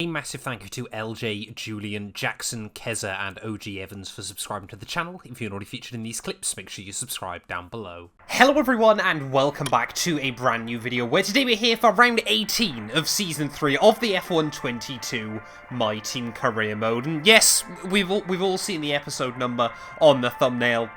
A massive thank you to LJ, Julian, Jackson, Keza, and OG Evans for subscribing to the channel. If you're not already featured in these clips, make sure you subscribe down below. Hello everyone, and welcome back to a brand new video, where today we're here for round 18 of Season 3 of the F1 22 My Team Career Mode. And yes, we've all seen the episode number on the thumbnail.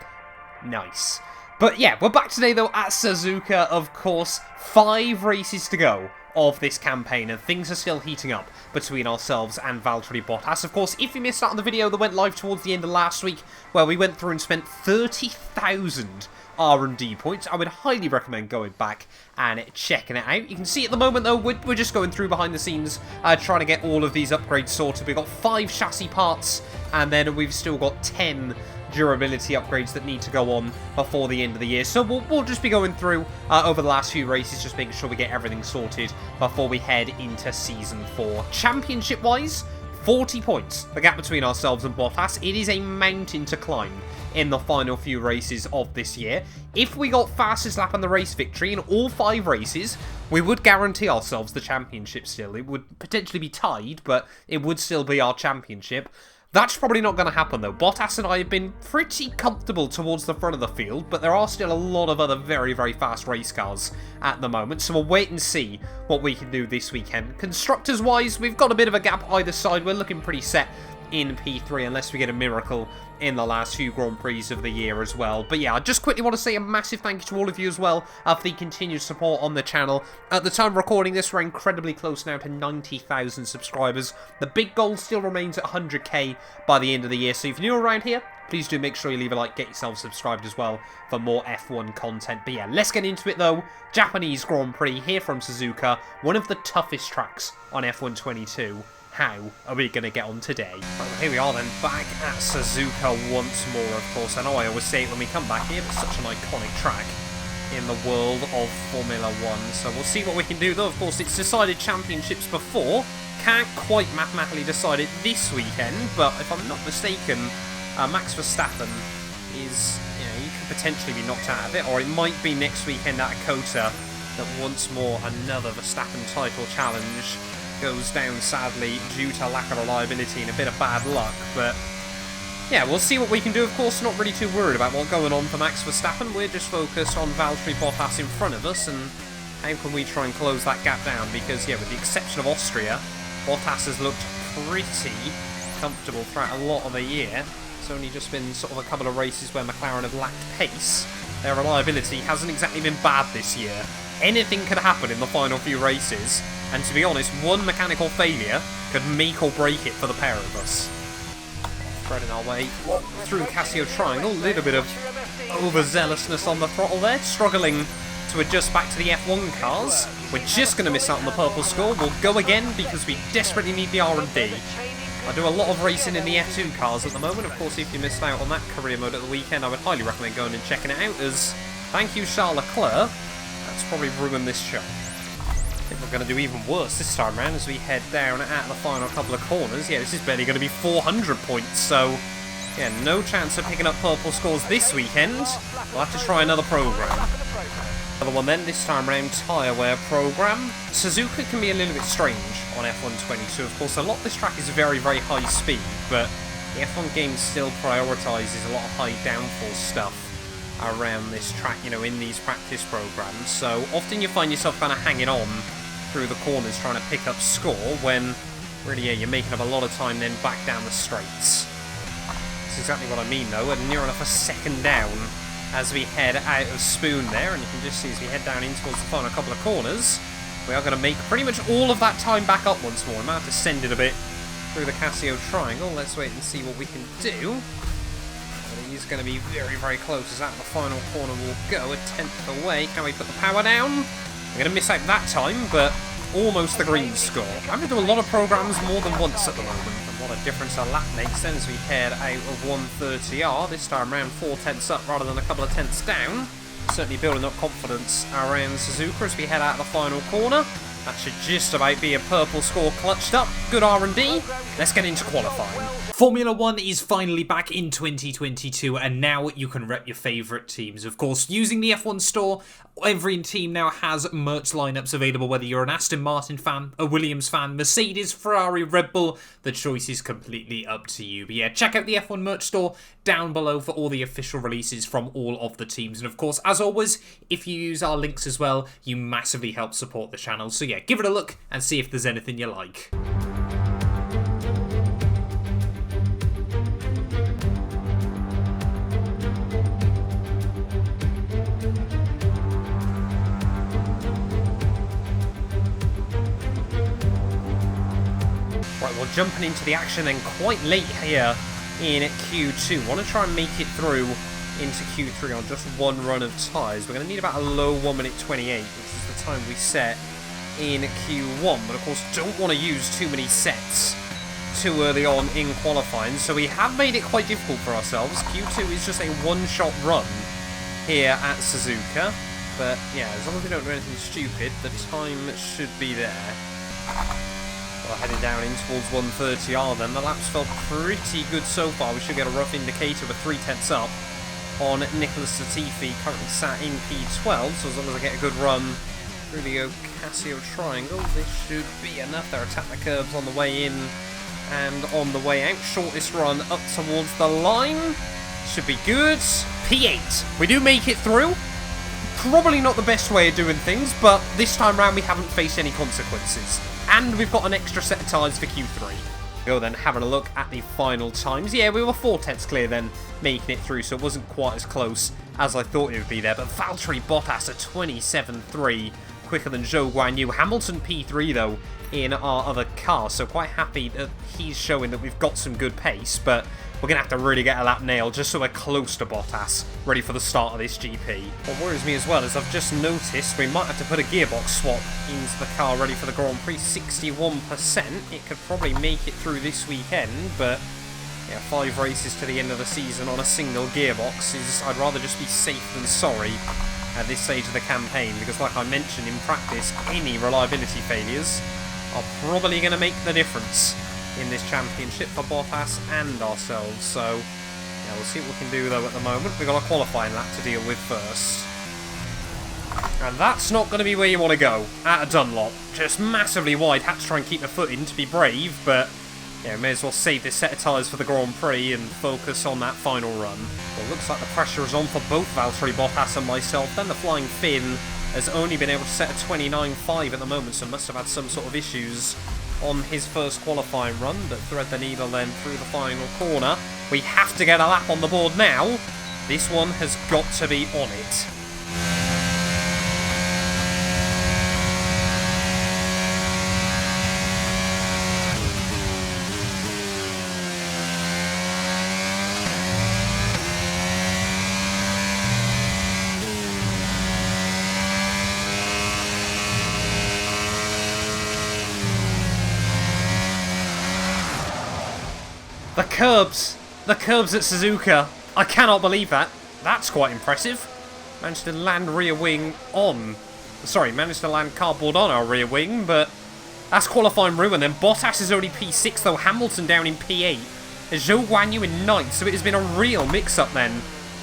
Nice. But yeah, we're back today though at Suzuka, of course. 5 races to go of this campaign, and things are still heating up between ourselves and Valtteri Bottas. Of course, if you missed out on the video that went live towards the end of last week, where we went through and spent 30,000 R&D points, I would highly recommend going back and checking it out. You can see at the moment though, we're just going through behind the scenes, trying to get all of these upgrades sorted. We've got 5 chassis parts, and then we've still got 10 durability upgrades that need to go on before the end of the year. So we'll just be going through over the last few races, just making sure we get everything sorted before we head into Season 4. Championship-wise, 40 points, the gap between ourselves and Bottas. It is a mountain to climb in the final few races of this year. If we got fastest lap on the race victory in all 5 races, we would guarantee ourselves the championship still. It would potentially be tied, but it would still be our championship. That's probably not going to happen though. Bottas and I have been pretty comfortable towards the front of the field, but there are still a lot of other very, very fast race cars at the moment, so we'll wait and see what we can do this weekend. Constructors-wise, we've got a bit of a gap either side. We're looking pretty set in P3 unless we get a miracle in the last few Grand Prix of the year as well. But yeah, I just quickly want to say a massive thank you to all of you as well for the continued support on the channel. At the time of recording this, we're incredibly close now to 90,000 subscribers. The big goal still remains at 100k by the end of the year, so if you're new around here, please do make sure you leave a like, get yourself subscribed as well for more F1 content. But yeah, let's get into it though. Japanese Grand Prix here from Suzuka, one of the toughest tracks on F1 22. How are we going to get on today? Well, here we are then, back at Suzuka once more, of course. I know I always say it when we come back here, but such an iconic track in the world of Formula 1. So we'll see what we can do, though. Of course, it's decided championships before. Can't quite mathematically decide it this weekend, but if I'm not mistaken, Max Verstappen is, he could potentially be knocked out of it, or it might be next weekend at Kota that once more another Verstappen title challenge goes down, sadly, due to lack of reliability and a bit of bad luck. But yeah, we'll see what we can do. Of course, not really too worried about what's going on for Max Verstappen. We're just focused on Valtteri Bottas in front of us, and how can we try and close that gap down? Because yeah, with the exception of Austria, Bottas has looked pretty comfortable throughout a lot of the year. It's only just been sort of a couple of races where McLaren have lacked pace. Their reliability hasn't exactly been bad this year. Anything could happen in the final few races, and to be honest, one mechanical failure could make or break it for the pair of us. Threading our way through Casio Triangle, a little bit of overzealousness on the throttle there, struggling to adjust back to the F1 cars. We're just going to miss out on the purple score. We'll go again because we desperately need the R&D. I do a lot of racing in the F2 cars at the moment. Of course, if you missed out on that career mode at the weekend, I would highly recommend going and checking it out, as thank you, Charles Leclerc. That's probably ruined this show. I think we're going to do even worse this time around as we head down at the final couple of corners. Yeah, this is barely going to be 400 points, so yeah, no chance of picking up purple scores this weekend. We'll have to try another program. Another one then, this time around, tyre wear program. Suzuka can be a little bit strange on F1 22. Of course, a lot of this track is very, very high speed, but the F1 game still prioritises a lot of high downforce stuff around this track, in these practice programs. So often you find yourself kind of hanging on through the corners trying to pick up score, when really, yeah, you're making up a lot of time then back down the straights. That's exactly what I mean though. We're near enough a second down as we head out of Spoon there, and you can just see as we head down in towards the final couple of corners, we are going to make pretty much all of that time back up once more. I might have to send it a bit through the Casio Triangle. Let's wait and see what we can do. He's going to be very, very close as out the final corner will go, a tenth away. Can we put the power down? We're going to miss out that time, but almost the green score. I'm going to do a lot of programs more than once at the moment, and what a difference a lap makes then as we head out of 130R, this time around 4 tenths up rather than a couple of tenths down. Certainly building up confidence around Suzuka as we head out the final corner. That should just about be a purple score clutched up. Good R&D. Let's get into qualifying. Formula 1 is finally back in 2022, and now you can rep your favourite teams. Of course, using the F1 store, every team now has merch lineups available, whether you're an Aston Martin fan, a Williams fan, Mercedes, Ferrari, Red Bull. The choice is completely up to you. But yeah, check out the F1 merch store down below for all the official releases from all of the teams. And of course, as always, if you use our links as well, you massively help support the channel. So yeah, give it a look and see if there's anything you like. Right, we're jumping into the action then quite late here in Q2. Want to try and make it through into Q3 on just one run of tyres. We're going to need about a low 1 minute 28, which is the time we set in Q1. But of course, don't want to use too many sets too early on in qualifying. So we have made it quite difficult for ourselves. Q2 is just a one-shot run here at Suzuka. But yeah, as long as we don't do anything stupid, the time should be there. Well, heading down in towards 130R then. The laps felt pretty good so far. We should get a rough indicator with 3/10 up on Nicholas Latifi, currently sat in P12. So as long as I get a good run through the Ocasio Triangle, this should be enough. They're attack the curbs on the way in and on the way out. Shortest run up towards the line. Should be good. P8. We do make it through. Probably not the best way of doing things, but this time round we haven't faced any consequences. And we've got an extra set of tyres for Q3. Go then, having a look at the final times. Yeah, we were 4/10 clear then, making it through, so it wasn't quite as close as I thought it would be there. But Valtteri Bottas at 27.3, quicker than Zhou Guanyu. Hamilton P3 though, in our other car, so quite happy that he's showing that we've got some good pace, but we're going to have to really get a lap nailed just so we're close to Bottas, ready for the start of this GP. What worries me as well is I've just noticed we might have to put a gearbox swap into the car ready for the Grand Prix. 61%. It could probably make it through this weekend, but yeah, 5 races to the end of the season on a single gearbox is, I'd rather just be safe than sorry at this stage of the campaign, because like I mentioned, in practice, any reliability failures are probably going to make the difference in this championship for Bottas and ourselves. So yeah, we'll see what we can do though at the moment. We've got a qualifying lap to deal with first. And that's not going to be where you want to go at a Dunlop. Just massively wide. Had to try and keep the foot in to be brave, but yeah, may as well save this set of tyres for the Grand Prix and focus on that final run. Well, looks like the pressure is on for both Valtteri Bottas and myself. Then the Flying Finn has only been able to set a 29.5 at the moment, so must have had some sort of issues on his first qualifying run, but thread the needle then through the final corner. We have to get a lap on the board now. This one has got to be on it. The curbs at Suzuka. I cannot believe that. That's quite impressive. Managed to land rear wing on. Sorry, managed to land cardboard on our rear wing, but that's qualifying ruin. Then Bottas is only P6 though. Hamilton down in P8. Zhou Guanyu in 9th, so it has been a real mix-up then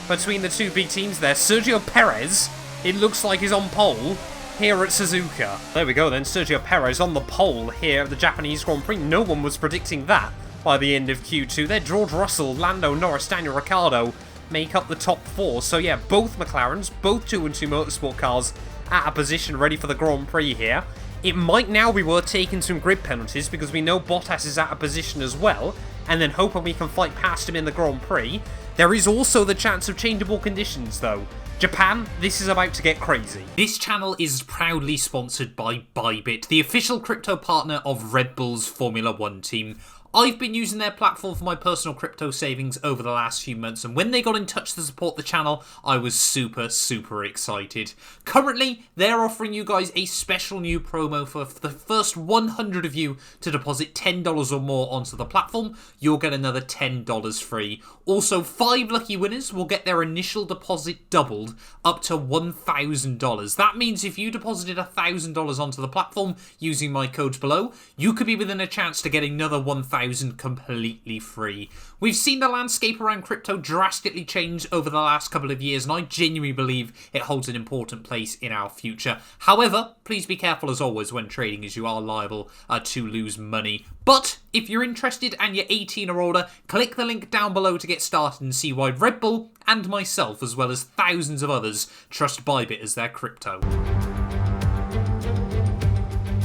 between the two big teams there. Sergio Perez, it looks like, is on pole here at Suzuka. There we go then. Sergio Perez on the pole here at the Japanese Grand Prix. No one was predicting that. By the end of Q2, there, George Russell, Lando Norris, Daniel Ricciardo make up the top 4. So yeah, both McLarens, both 2-2 Motorsport cars at a position ready for the Grand Prix here. It might now be worth taking some grid penalties because we know Bottas is at a position as well, and then hoping we can fight past him in the Grand Prix. There is also the chance of changeable conditions though. Japan, this is about to get crazy. This channel is proudly sponsored by Bybit, the official crypto partner of Red Bull's Formula 1 team. I've been using their platform for my personal crypto savings over the last few months, and when they got in touch to support the channel, I was super excited. Currently, they're offering you guys a special new promo for the first 100 of you to deposit $10 or more onto the platform. You'll get another $10 free. Also, 5 lucky winners will get their initial deposit doubled up to $1,000. That means if you deposited $1,000 onto the platform using my codes below, you could be within a chance to get another $1,000 completely free. We've seen the landscape around crypto drastically change over the last couple of years, and I genuinely believe it holds an important place in our future. However, please be careful as always when trading, as you are liable to lose money. But if you're interested and you're 18 or older, click the link down below to get started and see why Red Bull and myself, as well as thousands of others, trust Bybit as their crypto.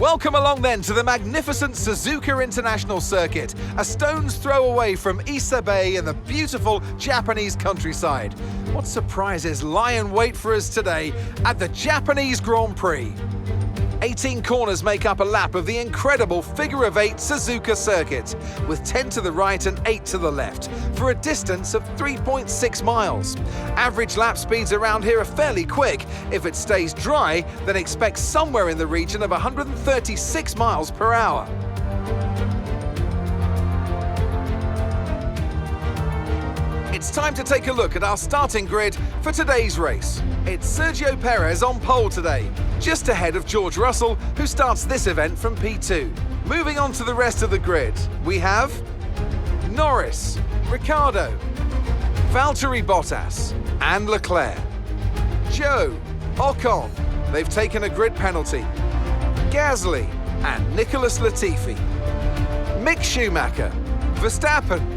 Welcome along then to the magnificent Suzuka International Circuit, a stone's throw away from Issa Bay in the beautiful Japanese countryside. What surprises lie in wait for us today at the Japanese Grand Prix? 18 corners make up a lap of the incredible figure-of-8 Suzuka circuit, with 10 to the right and 8 to the left, for a distance of 3.6 miles. Average lap speeds around here are fairly quick. If it stays dry, then expect somewhere in the region of 136 miles per hour. It's time to take a look at our starting grid for today's race. It's Sergio Perez on pole today, just ahead of George Russell, who starts this event from P2. Moving on to the rest of the grid, we have Norris, Ricciardo, Valtteri Bottas and Leclerc, Joe, Ocon, they've taken a grid penalty, Gasly and Nicholas Latifi, Mick Schumacher, Verstappen,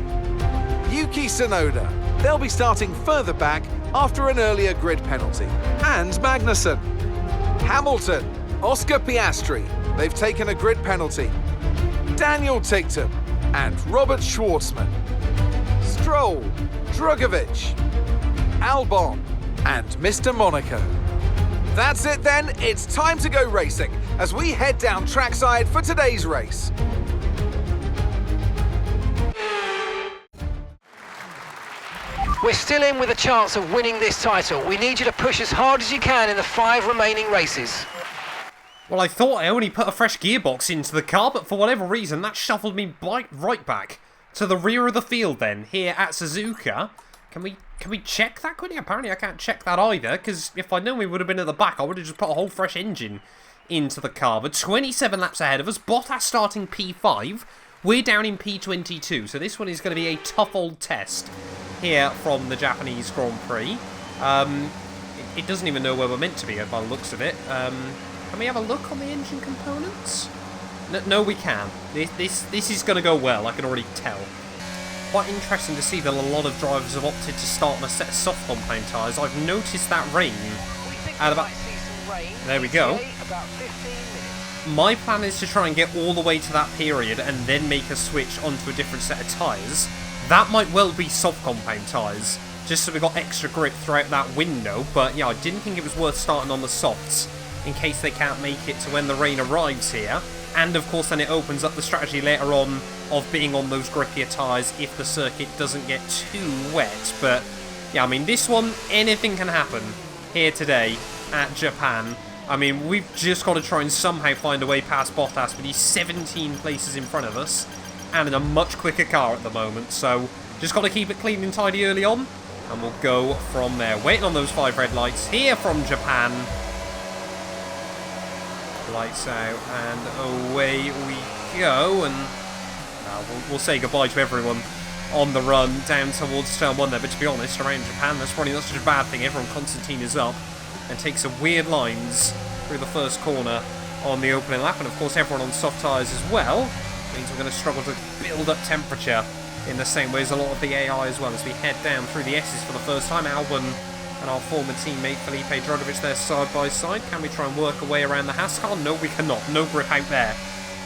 Yuki Tsunoda, they'll be starting further back after an earlier grid penalty, and Magnussen, Hamilton, Oscar Piastri, they've taken a grid penalty, Daniel Ticktum and Robert Schwartzman, Stroll, Drugovich, Albon and Mr. Monaco. That's it then, it's time to go racing as we head down trackside for today's race. We're still in with a chance of winning this title. We need you to push as hard as you can in the 5 remaining races. Well, I thought I only put a fresh gearbox into the car, but for whatever reason, that shuffled me right back to the rear of the field then, here at Suzuka. Can we check that quickly? Apparently I can't check that either, because if I'd known we would have been at the back, I would have just put a whole fresh engine into the car. But 27 laps ahead of us, Bottas starting P5, we're down in P22, so this one is going to be a tough old test here from the Japanese Grand Prix. It doesn't even know where we're meant to be by the looks of it. Can we have a look on the engine components? No, we can. This is going to go well, I can already tell. Quite interesting to see that a lot of drivers have opted to start on a set of soft compound tyres. I've noticed that rain at about... There we go. My plan is to try and get all the way to that period and then make a switch onto a different set of tyres. That might well be soft compound tyres, just so we got extra grip throughout that window, but yeah, I didn't think it was worth starting on the softs in case they can't make it to when the rain arrives here. And of course then it opens up the strategy later on of being on those grippier tyres if the circuit doesn't get too wet. But yeah, I mean, this one, anything can happen here today at Japan. I mean, we've just got to try and somehow find a way past Bottas with these 17 places in front of us and in a much quicker car at the moment. So just got to keep it clean and tidy early on and we'll go from there. Waiting on those 5 red lights here from Japan. Lights out and away we go, and we'll say goodbye to everyone on the run down towards turn 1 there. But to be honest, around Japan that's probably not such a bad thing. Everyone Constantine is up and takes some weird lines through the first corner on the opening lap, and of course everyone on soft tyres as well. Means we're going to struggle to build up temperature in the same way as a lot of the AI as well as we head down through the S's for the first time. Albon and our former teammate Felipe Drugovich there side by side. Can we try and work our way around the Haas car? No, we cannot. No grip out there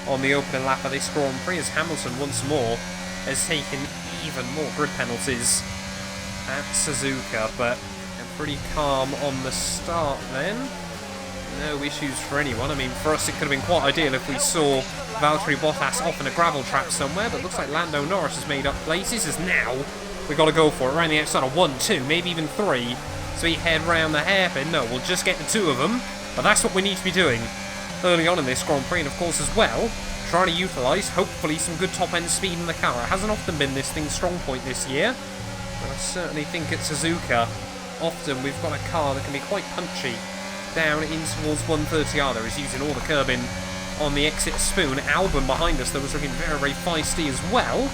on the opening lap of this Grand Prix as Hamilton once more has taken even more grip penalties at Suzuka, but pretty calm on the start then. No issues for anyone. I mean, for us it could have been quite ideal if we saw Valtteri Bottas off in a gravel trap somewhere, but looks like Lando Norris has made up places, as now we've got to go for it around the outside of 1, 2, maybe even 3. So we head round the hairpin. No, we'll just get the 2 of them, but that's what we need to be doing early on in this Grand Prix, and of course as well, trying to utilise, hopefully, some good top-end speed in the car. It hasn't often been this thing's strong point this year, but I certainly think at Suzuka, often we've got a car that can be quite punchy down in towards 130R. There is using all the curbing on the exit spoon. Albon behind us, though, was looking very, very feisty as well.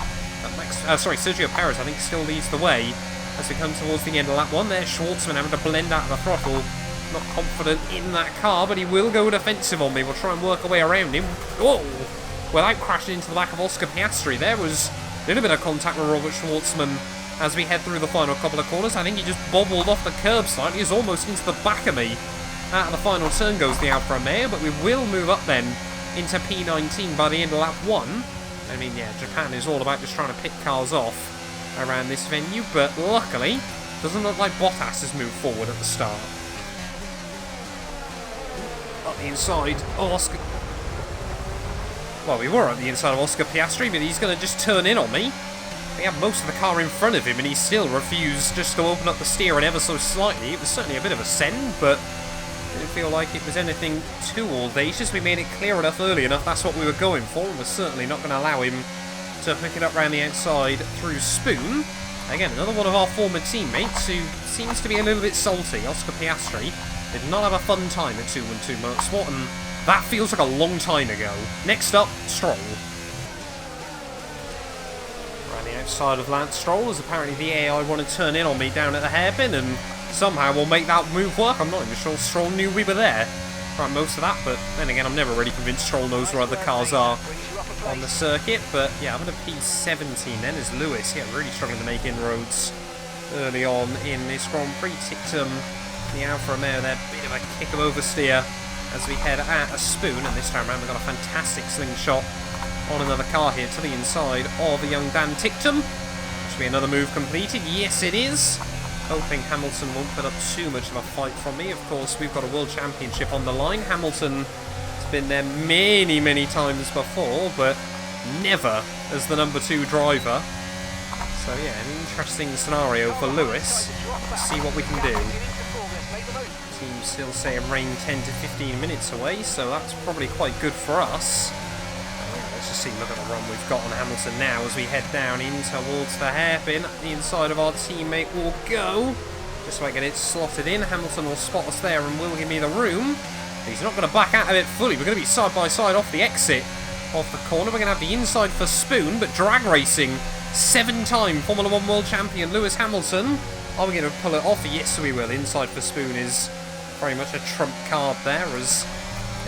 Sergio Perez, I think, still leads the way as we come towards the end of lap 1 there. Schwartzman having to blend out of the throttle. Not confident in that car, but he will go defensive on me. We'll try and work our way around him. Whoa! Without crashing into the back of Oscar Piastri. There was a little bit of contact with Robert Schwartzman as we head through the final couple of corners. I think he just bobbled off the curb slightly. He's almost into the back of me. Out of the final turn goes the Alfa Romeo, but we will move up then into P19 by the end of lap 1. I mean, yeah, Japan is all about just trying to pick cars off around this venue, but luckily, doesn't look like Bottas has moved forward at the start. Up the inside, Oscar... Well, we were at the inside of Oscar Piastri, but he's going to just turn in on me. We have most of the car in front of him, and he still refused just to open up the steering ever so slightly. It was certainly a bit of a send, but didn't feel like it was anything too audacious. We made it clear enough early enough that's what we were going for, and we're certainly not going to allow him to pick it up round the outside through Spoon. Again, another one of our former teammates who seems to be a little bit salty. Oscar Piastri did not have a fun time at 212 Motorsport, and that feels like a long time ago. Next up, Stroll. Around the outside of Lance Stroll, as apparently the AI want to turn in on me down at the hairpin, and somehow we'll make that move work. I'm not even sure Stroll knew we were there throughout most of that, but then again, I'm never really convinced Stroll knows where other cars are on the circuit. But yeah, I'm going to P17 then as Lewis, yeah, really struggling to make inroads early on in this Grand Prix. Tictum, the Alfa Romeo there, bit of a kick of oversteer as we head at a Spoon, and this time around we've got a fantastic slingshot on another car here to the inside of a young Dan Tictum. Should be another move completed. Yes, it is. Hoping Hamilton won't put up too much of a fight from me. Of course, we've got a World Championship on the line. Hamilton has been there many, many times before, but never as the number 2 driver. So yeah, an interesting scenario for Lewis. Let's see what we can do. Team still saying rain 10 to 15 minutes away, so that's probably quite good for us. Let's just see, look at the run we've got on Hamilton now as we head down in towards the hairpin. The inside of our teammate will go. Just so I get it slotted in. Hamilton will spot us there and will give me the room. He's not going to back out of it fully. We're going to be side by side off the exit of the corner. We're going to have the inside for Spoon, but drag racing, 7-time Formula 1 World Champion Lewis Hamilton. Are we going to pull it off? Yes, we will. Inside for Spoon is very much a trump card there, as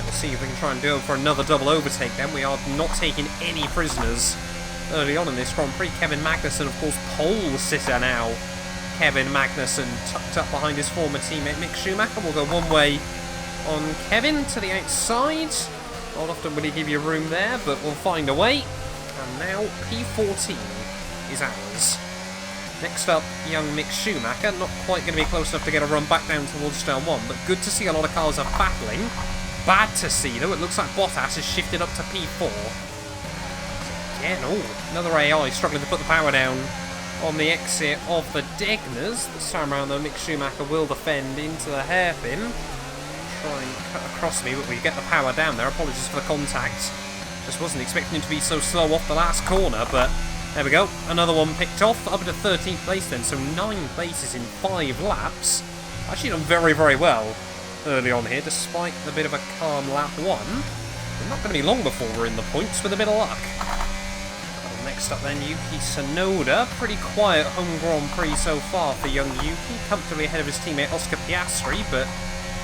we'll see if we can try and do it for another double overtake then. We are not taking any prisoners early on in this Grand Prix. Kevin Magnussen, of course, pole sitter now. Kevin Magnussen tucked up behind his former teammate Mick Schumacher. We'll go one way on Kevin to the outside. Not often will he give you room there, but we'll find a way. And now P14 is ours. Next up, young Mick Schumacher. Not quite going to be close enough to get a run back down towards turn 1, but good to see a lot of cars are battling. Bad to see, though. It looks like Bottas has shifted up to P4. Again, another AI struggling to put the power down on the exit of the Degners. This time around, though, Mick Schumacher will defend into the hairpin. Try and cut across me, but we get the power down there. Apologies for the contact. Just wasn't expecting him to be so slow off the last corner, but there we go. Another one picked off. Up to 13th place then, so 9 places in 5 laps. Actually done very, very well early on here, despite the bit of a calm lap 1. We're not going to be long before we're in the points with a bit of luck. Well, next up then, Yuki Tsunoda. Pretty quiet home Grand Prix so far for young Yuki. Comfortably ahead of his teammate Oscar Piastri, but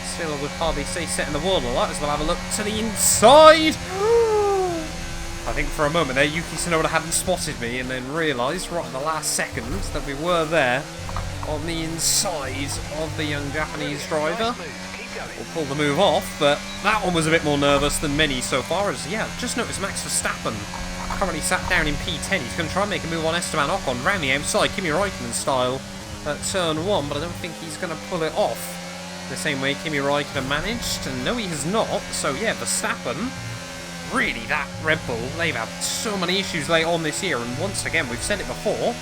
still I would hardly say setting the world alight, as we'll have a look to the inside. I think for a moment there, Yuki Tsunoda hadn't spotted me and then realised right in the last second that we were there on the inside of the young Japanese driver. We'll pull the move off, but that one was a bit more nervous than many so far, as, yeah, just noticed Max Verstappen currently sat down in P10. He's going to try and make a move on Esteban Ocon round the outside, Kimi Räikkönen style at turn 1, but I don't think he's going to pull it off. the same way Kimi Räikkönen managed, and no, he has not. So yeah, Verstappen, really, that Red Bull, they've had so many issues late on this year, and once again, we've said it before,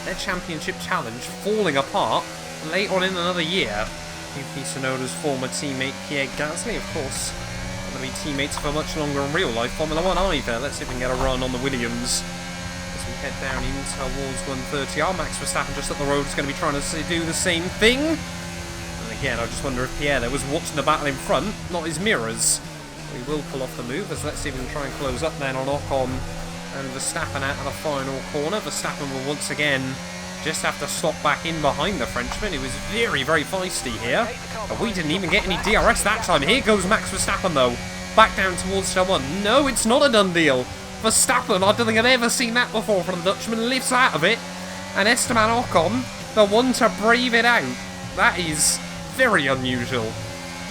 their championship challenge falling apart late on in another year. Yuki Tsunoda's former teammate Pierre Gasly, of course, not going to be teammates for much longer in real life Formula 1 either. Let's see if we can get a run on the Williams as we head down in towards 130R. Max Verstappen just up the road is going to be trying to do the same thing. And again, I just wonder if Pierre there was watching the battle in front, not his mirrors. We will pull off the move, as let's see if we can try and close up then on Ocon and Verstappen out of the final corner. Verstappen will once again just have to stop back in behind the Frenchman. He was very, very feisty here. But we didn't even get any DRS that time. Here goes Max Verstappen though. Back down towards turn 1. No, it's not a done deal. Verstappen, I don't think I've ever seen that before from the Dutchman, lifts out of it. And Esteban Ocon, the one to brave it out. That is very unusual.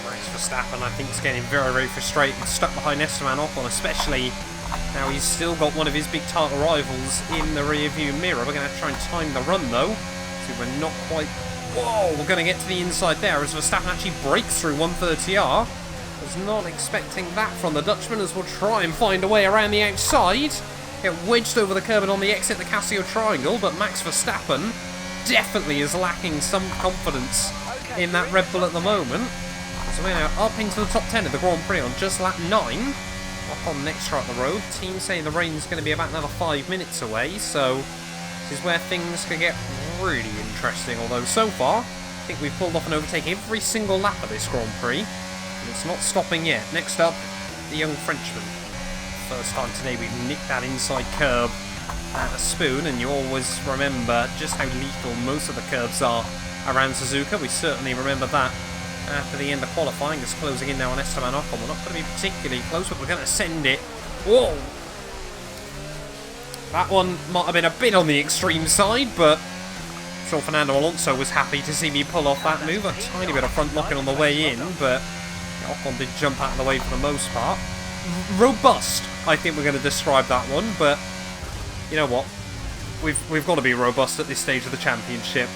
Max Verstappen, I think, is getting very, very frustrated, stuck behind Esteban Ocon, especially now he's still got one of his big title rivals in the rear view mirror. We're going to have to try and time the run though. See, we're not quite... Whoa, we're going to get to the inside there as Verstappen actually breaks through 130R. Was not expecting that from the Dutchman, as we'll try and find a way around the outside. Get wedged over the curb and on the exit the Casio triangle, but Max Verstappen definitely is lacking some confidence in that Red Bull at the moment. So we're now up into the top 10 of the Grand Prix on just lap 9. Up on next right the road. Team saying the rain's going to be about another 5 minutes away, so this is where things could get really interesting. Although so far, I think we've pulled off and overtaken every single lap of this Grand Prix, and it's not stopping yet. Next up, the young Frenchman. First time today we've nicked that inside curb at a spoon, and you always remember just how lethal most of the curbs are around Suzuka. We certainly remember that after the end of qualifying. It's closing in now on Esteban Ocon. We're not going to be particularly close, but we're going to send it. Whoa! That one might have been a bit on the extreme side, but I'm sure Fernando Alonso was happy to see me pull off that move. A tiny bit of front locking on the way in, but Ocon did jump out of the way for the most part. Robust, I think we're going to describe that one, but you know what? We've got to be robust at this stage of the championship.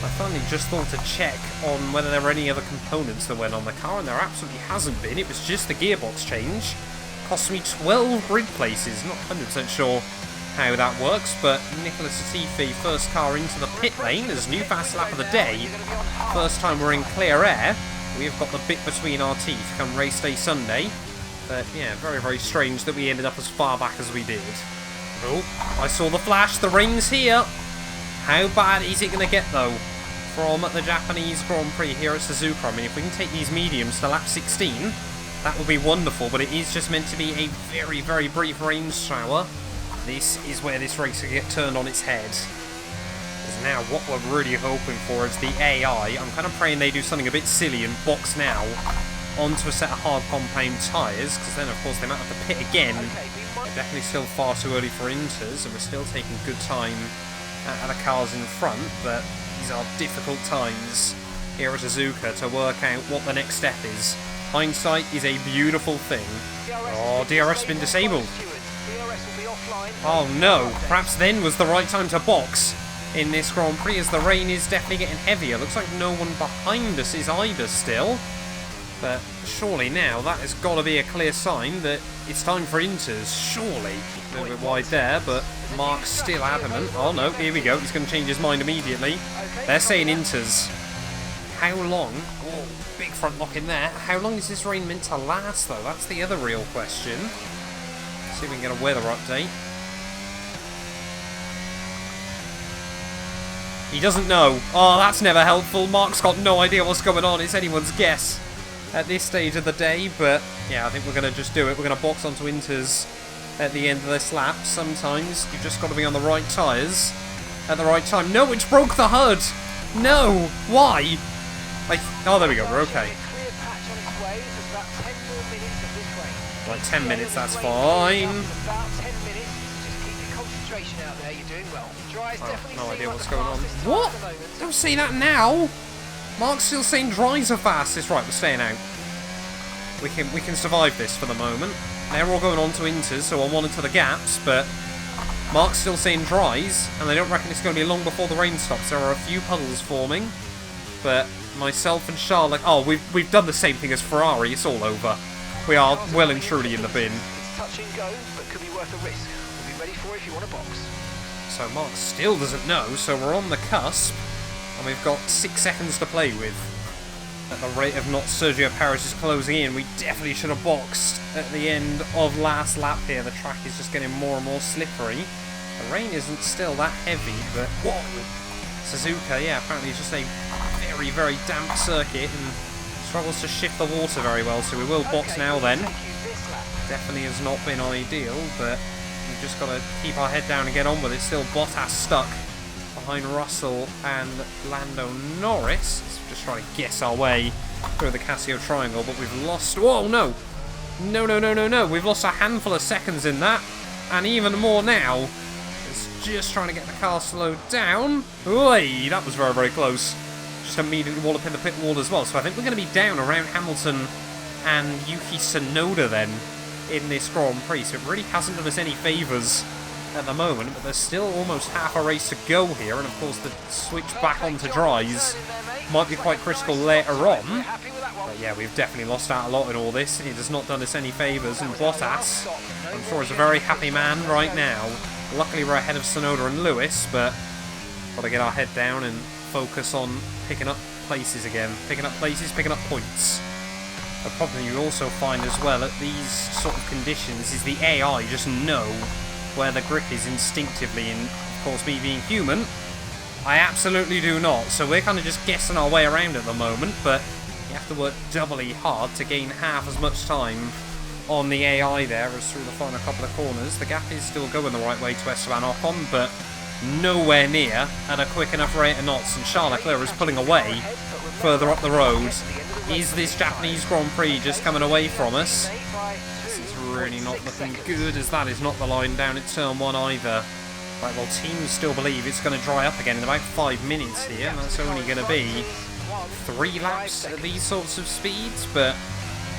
I finally just thought to check on whether there were any other components that went on the car, and there absolutely hasn't been. It was just the gearbox change. Cost me 12 grid places. Not 100% sure how that works, but Nicolas Latifi, first car into the pit lane as new fast lap of the day. First time we're in clear air. We have got the bit between our teeth come race day Sunday. But yeah, very, very strange that we ended up as far back as we did. Oh, I saw the flash. The rain's here. How bad is it going to get, though, from the Japanese Grand Prix here at Suzuka? I mean, if we can take these mediums to lap 16, that would be wonderful, but it is just meant to be a very, very brief rain shower. This is where this race will get turned on its head. Because now what we're really hoping for is the AI. I'm kind of praying they do something a bit silly and box now onto a set of hard compound tyres, because then, of course, they might have to pit again. They're definitely still far too early for inters, and we're still taking good time at the cars in front, but these are difficult times here at Suzuka to work out what the next step is. Hindsight is a beautiful thing. Oh, DRS has been disabled. Oh no, perhaps then was the right time to box in this Grand Prix, as the rain is definitely getting heavier. Looks like no one behind us is either still, but surely now that has got to be a clear sign that it's time for inters, surely. A little bit wide there, but Mark's still adamant. Oh no, here we go. He's going to change his mind immediately. They're saying inters. How long? Oh, big front lock in there. How long is this rain meant to last, though? That's the other real question. Let's see if we can get a weather update. He doesn't know. Oh, that's never helpful. Mark's got no idea what's going on. It's anyone's guess at this stage of the day, but yeah, I think we're going to just do it. We're going to box onto inters at the end of this lap. Sometimes you've just got to be on the right tyres at the right time. No, it's broke the HUD. No, why? Oh, there we go. We're okay. Right, 10 minutes. That's fine. Oh, no idea what's going on. What? Don't say that now. Mark's still saying dries are fast. It's right. We're staying out. We can survive this for the moment. They're all going on to inters, so I'll monitor the gaps, but Mark's still saying dries, and they don't reckon it's going to be long before the rain stops. There are a few puddles forming, but myself and Charlotte... Oh, we've done the same thing as Ferrari. It's all over. We are well and truly in the bin. It's touch and go, but could be worth a risk. We'll be ready for it if you want a box. So Mark still doesn't know, so we're on the cusp, and we've got 6 seconds to play with. At the rate of not Sergio Perez is closing in, we definitely should have boxed at the end of last lap here. The track is just getting more and more slippery. The rain isn't still that heavy, but... Whoa! Suzuka, yeah, apparently it's just a very, very damp circuit and struggles to shift the water very well, so we will box now then. Definitely has not been ideal, but we've just got to keep our head down and get on with it. Still Bottas stuck behind Russell and Lando Norris. Just trying to guess our way through the Casio triangle, but we've lost... Whoa, no! No. We've lost a handful of seconds in that, and even more now. It's just trying to get the car slowed down. Oi, that was very, very close. Just immediately wall up in the pit wall as well. So I think we're going to be down around Hamilton and Yuki Tsunoda then in this Grand Prix. So it really hasn't done us any favours at the moment, but there's still almost half a race to go here. And of course the switch back onto dries might be quite critical later on. But yeah, we've definitely lost out a lot in all this. It has not done us any favours. And Bottas, I'm sure, is a very happy man right now. Luckily we're ahead of Tsunoda and Lewis, but got to get our head down and focus on picking up places again. Picking up places, picking up points. The problem you also find as well at these sort of conditions is the AI just know where the grip is instinctively, and of course me being human, I absolutely do not. So we're kind of just guessing our way around at the moment, but you have to work doubly hard to gain half as much time on the AI there as through the final couple of corners. The gap is still going the right way to Esteban Ocon, but nowhere near at a quick enough rate of knots, and Charles Leclerc is pulling away further up the road. Is this Japanese Grand Prix just coming away from us? This is really not looking good, as that is not the line down at turn 1 either. Right, well, teams still believe it's going to dry up again in about 5 minutes here, and that's only going to be 3 laps at these sorts of speeds, but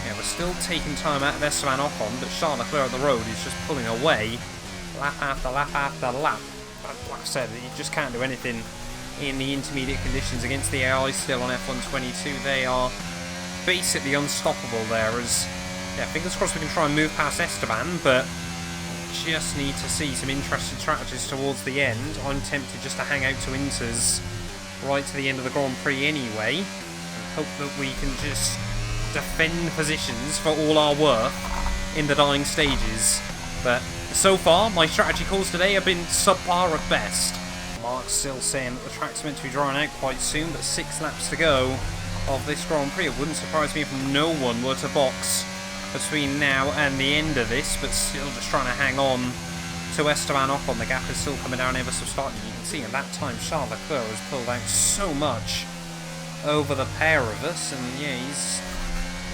yeah, we're still taking time out of Esteban Ocon, but Charles Leclerc at the road is just pulling away lap after lap after lap. Like I said, you just can't do anything in the intermediate conditions against the AI still on F122. They are basically unstoppable there, as yeah, fingers crossed we can try and move past Esteban, but just need to see some interesting strategies towards the end. I'm tempted just to hang out to Inters right to the end of the Grand Prix anyway, and hope that we can just defend positions for all our worth in the dying stages. But so far, my strategy calls today have been subpar at best. Mark's still saying that the track's meant to be drying out quite soon, but 6 laps to go of this Grand Prix. It wouldn't surprise me if no one were to box between now and the end of this, but still just trying to hang on to Esteban Ocon. The gap is still coming down ever so slightly. You can see at that time Charles Leclerc has pulled out so much over the pair of us, and yeah, he's...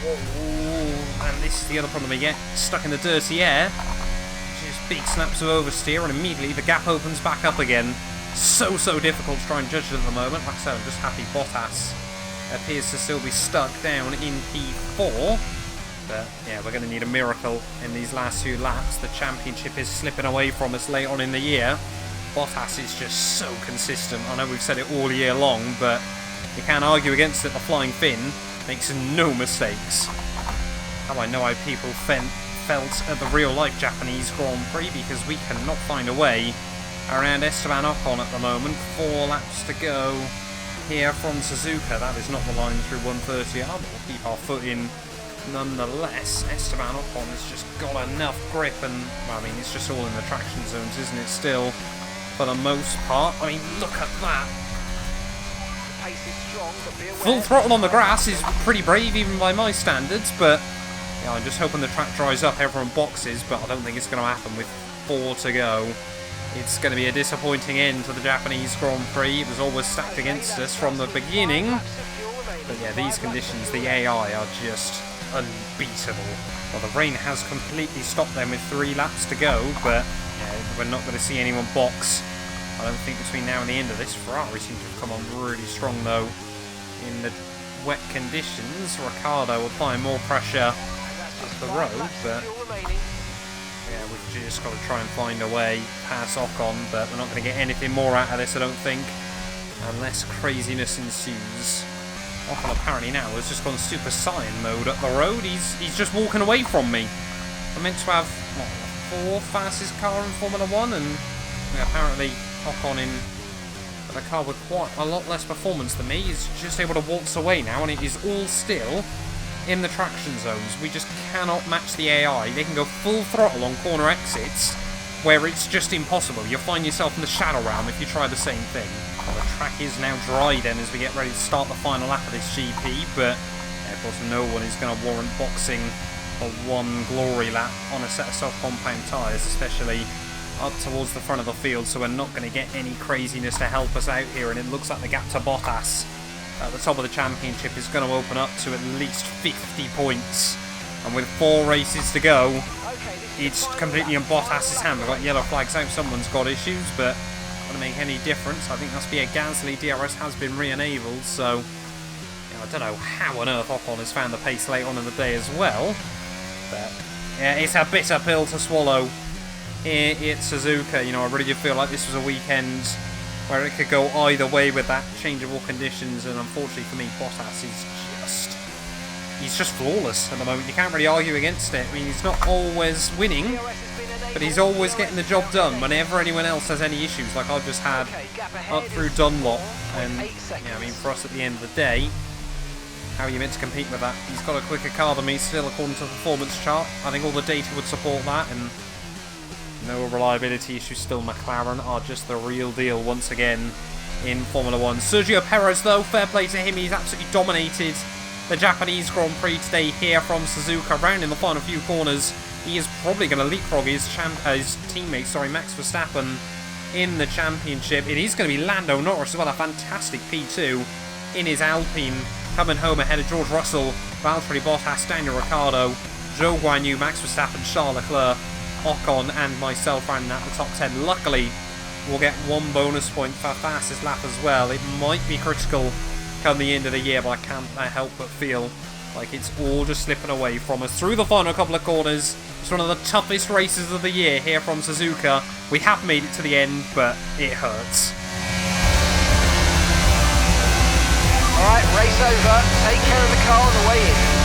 Whoa, and this is the other problem we get, stuck in the dirty air. Just big snaps of oversteer, and immediately the gap opens back up again. So difficult to try and judge it at the moment. Like I said, I'm just happy Bottas appears to still be stuck down in P4. But yeah, we're going to need a miracle in these last 2 laps. The championship is slipping away from us late on in the year. Bottas is just so consistent. I know we've said it all year long, but you can't argue against it. The Flying Finn makes no mistakes. How I know how people felt at the real-life Japanese Grand Prix, because we cannot find a way around Esteban Ocon at the moment. 4 laps to go here from Suzuka. That is not the line through 130. We'll keep our foot in nonetheless. Esteban Ocon has just got enough grip, and well, I mean, it's just all in the traction zones, isn't it, still, for the most part. I mean, look at that. Full throttle on the grass is pretty brave even by my standards, but yeah, I'm just hoping the track dries up, everyone boxes, but I don't think it's going to happen with 4 to go. It's going to be a disappointing end to the Japanese Grand Prix. It was always stacked against us from the beginning. But yeah, these conditions, the AI are just unbeatable. Well, the rain has completely stopped them with 3 laps to go, but yeah, we're not going to see anyone box, I don't think, between now and the end of this. Ferrari seems to have come on really strong, though, in the wet conditions. Ricciardo applying more pressure up the road, but yeah, we've just got to try and find a way past Ocon, but we're not going to get anything more out of this, I don't think, unless craziness ensues. Ocon apparently now has just gone Super Saiyan mode up the road. He's just walking away from me. I'm meant to have, what, the 4th fastest car in Formula 1, and apparently Ocon in a car with quite a lot less performance than me is just able to waltz away now, and it is all still in the traction zones. We just cannot match the AI. They can go full throttle on corner exits, where it's just impossible. You'll find yourself in the shadow realm if you try the same thing. Well, the track is now dry then as we get ready to start the final lap of this GP, but of course no one is going to warrant boxing for one glory lap on a set of soft compound tyres, especially up towards the front of the field, so we're not going to get any craziness to help us out here, and it looks like the gap to Bottas at the top of the championship is going to open up to at least 50 points, and with 4 races to go, it's completely in Bottas' hand. We've got yellow flags out, someone's got issues, but not going to make any difference. I think that's Pierre Gasly. DRS has been re-enabled, so I don't know how on earth Ocon has found the pace late on in the day as well, but yeah, it's a bitter pill to swallow here at Suzuka. I really did feel like this was a weekend where it could go either way with that changeable conditions, and unfortunately for me, Bottas is he's just flawless at the moment. You can't really argue against it. I mean, he's not always winning, but he's always getting the job done whenever anyone else has any issues, like I've just had up through Dunlop. And I mean, for us at the end of the day, how are you meant to compete with that? He's got a quicker car than me still, according to the performance chart. I think all the data would support that, and no reliability issues still. McLaren are just the real deal once again in Formula 1. Sergio Perez, though, fair play to him. He's absolutely dominated the Japanese Grand Prix today here from Suzuka. Round in the final few corners, he is probably going to leapfrog his teammate, Max Verstappen, in the championship. It is going to be Lando Norris as well, a fantastic P2 in his Alpine, coming home ahead of George Russell, Valtteri Bottas, Daniel Ricciardo, Zhou Guanyu, Max Verstappen, Charles Leclerc, Ocon and myself rounding out the top 10. Luckily, we'll get 1 bonus point for fastest lap as well. It might be critical come the end of the year, but I can't help but feel like it's all just slipping away from us through the final couple of corners. It's one of the toughest races of the year here from Suzuka. We have made it to the end, but it hurts. Alright, race over. Take care of the car on the way in.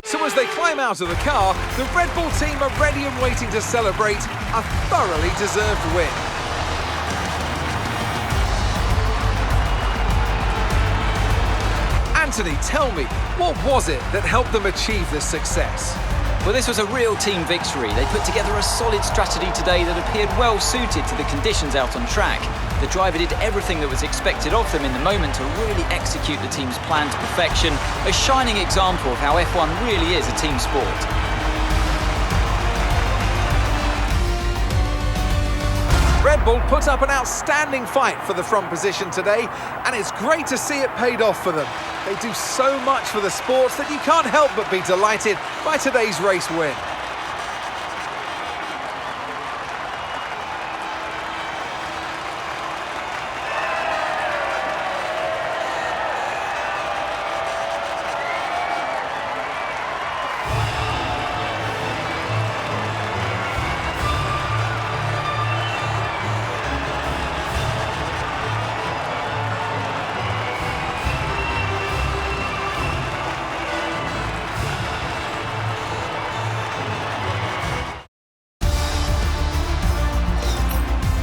So as they climb out of the car, the Red Bull team are ready and waiting to celebrate a thoroughly deserved win. Anthony, tell me, what was it that helped them achieve this success? Well, this was a real team victory. They put together a solid strategy today that appeared well suited to the conditions out on track. The driver did everything that was expected of them in the moment to really execute the team's plan to perfection. A shining example of how F1 really is a team sport. Red Bull put up an outstanding fight for the front position today, and it's great to see it paid off for them. They do so much for the sports that you can't help but be delighted by today's race win.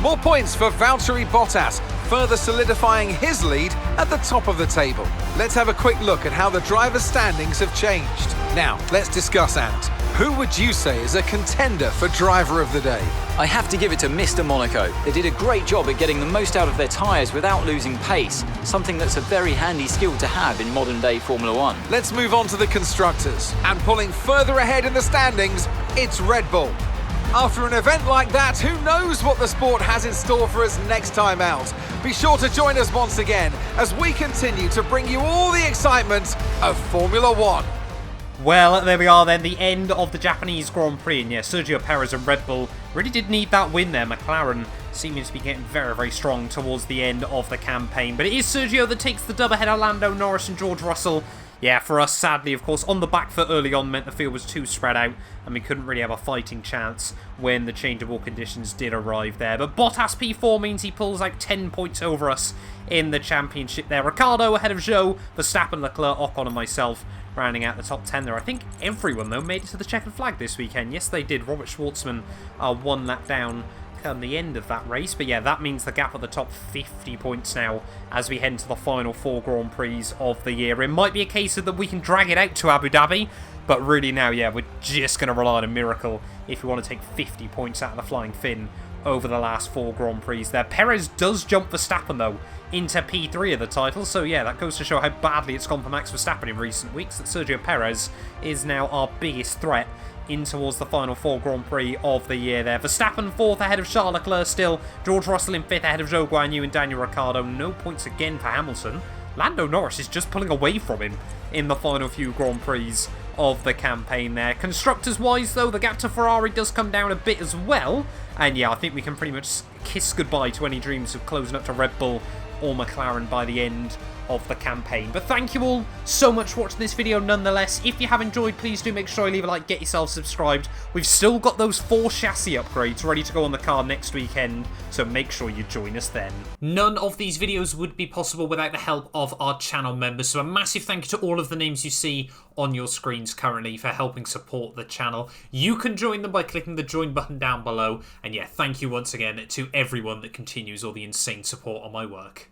More points for Valtteri Bottas, further solidifying his lead at the top of the table. Let's have a quick look at how the drivers' standings have changed. Now, let's discuss, Ant. Who would you say is a contender for driver of the day? I have to give it to Mr. Monaco. They did a great job at getting the most out of their tyres without losing pace, something that's a very handy skill to have in modern-day Formula 1. Let's move on to the constructors. And pulling further ahead in the standings, it's Red Bull. After an event like that, who knows what the sport has in store for us next time out? Be sure to join us once again as we continue to bring you all the excitement of Formula 1. Well, there we are then, the end of the Japanese Grand Prix. And yeah, Sergio Perez and Red Bull really did need that win there. McLaren seeming to be getting very, very strong towards the end of the campaign. But it is Sergio that takes the dub ahead of Lando Norris and George Russell yeah, for us, sadly, of course, on the back foot early on meant the field was too spread out and we couldn't really have a fighting chance when the changeable conditions did arrive there. But Bottas P4 means he pulls out 10 points over us in the championship there. Ricciardo ahead of Zhou, Verstappen, Leclerc, Ocon and myself rounding out the top 10 there. I think everyone, though, made it to the checkered flag this weekend. Yes, they did. Robert Schwartzman one lap down come the end of that race. But yeah, that means the gap at the top 50 points now as we head into the final 4 Grand Prix of the year. It might be a case of that we can drag it out to Abu Dhabi, but really now, yeah, we're just going to rely on a miracle if we want to take 50 points out of the Flying Finn over the last 4 Grand Prix there. Perez does jump Verstappen, though, into P3 of the title, so yeah, that goes to show how badly it's gone for Max Verstappen in recent weeks, that Sergio Perez is now our biggest threat in towards the final 4 Grand Prix of the year there. Verstappen 4th ahead of Charles Leclerc still, George Russell in 5th ahead of Zhou Guanyu and Daniel Ricciardo. No points again for Hamilton. Lando Norris is just pulling away from him in the final few Grand Prix of the campaign there. Constructors-wise, though, the gap to Ferrari does come down a bit as well. And yeah, I think we can pretty much kiss goodbye to any dreams of closing up to Red Bull or McLaren by the end of the campaign. But thank you all so much for watching this video nonetheless. If you have enjoyed, please do make sure you leave a like, get yourself subscribed. We've still got those 4 chassis upgrades ready to go on the car next weekend, so make sure you join us then. None of these videos would be possible without the help of our channel members, so a massive thank you to all of the names you see on your screens currently for helping support the channel. You can join them by clicking the join button down below, and yeah, thank you once again to everyone that continues all the insane support on my work.